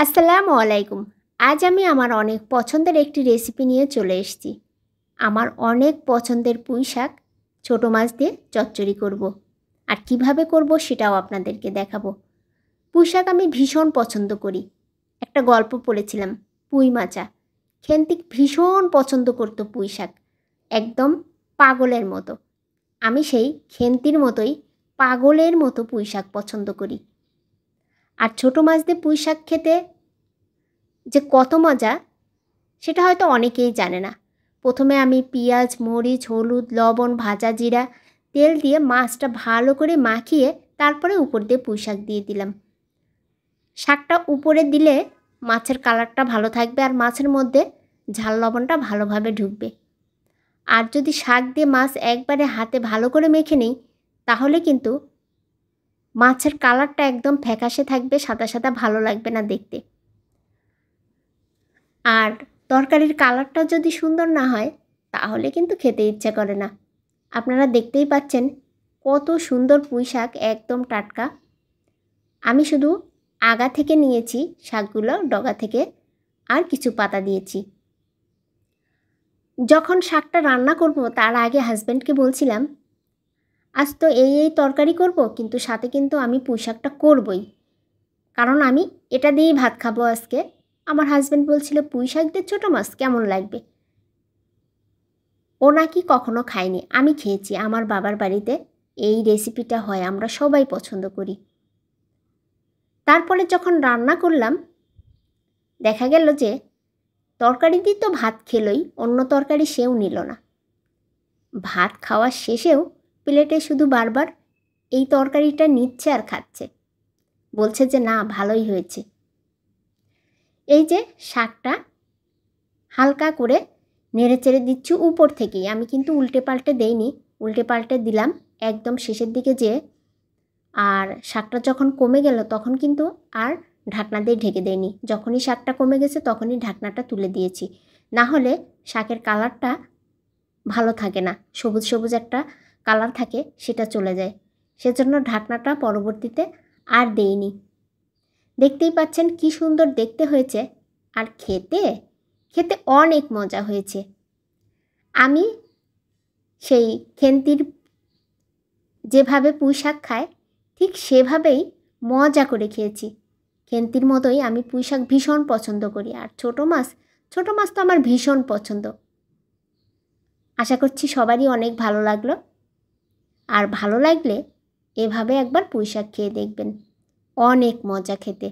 আসসালামু আলাইকুম। আজ আমি আমার অনেক পছন্দের একটি রেসিপি নিয়ে চলে এসেছি। আমার অনেক পছন্দের পুঁই শাক ছোটো মাছ দিয়ে চচ্চড়ি করব। আর কিভাবে করব সেটাও আপনাদেরকে দেখাবো। পুঁই শাক আমি ভীষণ পছন্দ করি। একটা গল্প পড়েছিলাম, পুঁই মাচা। খেন্তিক ভীষণ পছন্দ করতো পুঁই শাক, একদম পাগলের মতো। আমি সেই খেন্তির মতোই পাগলের মতো পুঁই শাক পছন্দ করি। আর ছোটো মাছ দিয়ে পুঁই শাক খেতে যে কত মজা সেটা হয়তো অনেকেই জানে না। প্রথমে আমি পেঁয়াজ, মরিচ, হলুদ, লবণ, ভাজা জিরা, তেল দিয়ে মাছটা ভালো করে মাখিয়ে তারপরে উপর দিয়ে পুঁই শাক দিয়ে দিলাম। শাকটা উপরে দিলে মাছের কালারটা ভালো থাকবে আর মাছের মধ্যে ঝাল লবণটা ভালোভাবে ঢুকবে। আর যদি শাক দিয়ে মাছ একবারে হাতে ভালো করে মেখে নিই তাহলে কিন্তু মাছের কালারটা একদম ফ্যাকাশে থাকবে, সাদা সাদা ভালো লাগবে না দেখতে। আর তরকারির কালারটা যদি সুন্দর না হয় তাহলে কিন্তু খেতে ইচ্ছা করে না। আপনারা দেখতেই পাচ্ছেন কত সুন্দর পুঁই শাক, একদম টাটকা। আমি শুধু আগা থেকে নিয়েছি শাকগুলো, ডগা থেকে আর কিছু পাতা দিয়েছি। যখন শাকটা রান্না করব তার আগে হাজব্যান্ডকে বলছিলাম, আজ তো এই তরকারি করব, কিন্তু সাথে কিন্তু আমি পুঁই শাকটা করবই, কারণ আমি এটা দিয়েই ভাত খাবো আজকে। আমার হাজব্যান্ড বলছিল, পুঁই শাক দিয়ে ছোটো মাছ কেমন লাগবে? ও নাকি কখনো খায়নি, আমি খেয়েছি। আমার বাবার বাড়িতে এই রেসিপিটা হয়, আমরা সবাই পছন্দ করি। তারপরে যখন রান্না করলাম দেখা গেল যে তরকারি দিয়ে তো ভাত খেলোই, অন্য তরকারি সেও নিল না। ভাত খাওয়ার শেষেও প্লেটে শুধু বারবার এই তরকারিটা নিচ্ছে আর খাচ্ছে, বলছে যে না, ভালোই হয়েছে। এই যে শাকটা হালকা করে নেড়ে চেড়ে দিচ্ছি উপর থেকেই, আমি কিন্তু উল্টে পাল্টে দেইনি, উল্টে পাল্টে দিলাম একদম শেষের দিকে যেয়ে। আর শাকটা যখন কমে গেল তখন কিন্তু আর ঢাকনা দিয়ে ঢেকে দেয়নি, যখনই শাকটা কমে গেছে তখনই ঢাকনাটা তুলে দিয়েছি। না হলে শাকের কালারটা ভালো থাকে না, সবুজ সবুজ একটা কালার থাকে, সেটা চলে যায়। সেজন্য ঢাকনাটা পরবর্তীতে আর দেইনি। দেখতেই পাচ্ছেন কি সুন্দর দেখতে হয়েছে, আর খেতে খেতে অনেক মজা হয়েছে। আমি সেই খেন্তির যেভাবে পুঁই শাক খায় ঠিক সেভাবেই মজা করে খেয়েছি। খেন্তির মতোই আমি পুঁই শাক ভীষণ পছন্দ করি। আর ছোটো মাছ তো আমার ভীষণ পছন্দ। আশা করছি সবারই অনেক ভালো লাগলো। আর ভালো লাগলে এভাবে একবার পুঁই শাক খেয়ে দেখবেন, অনেক মজা খেতে।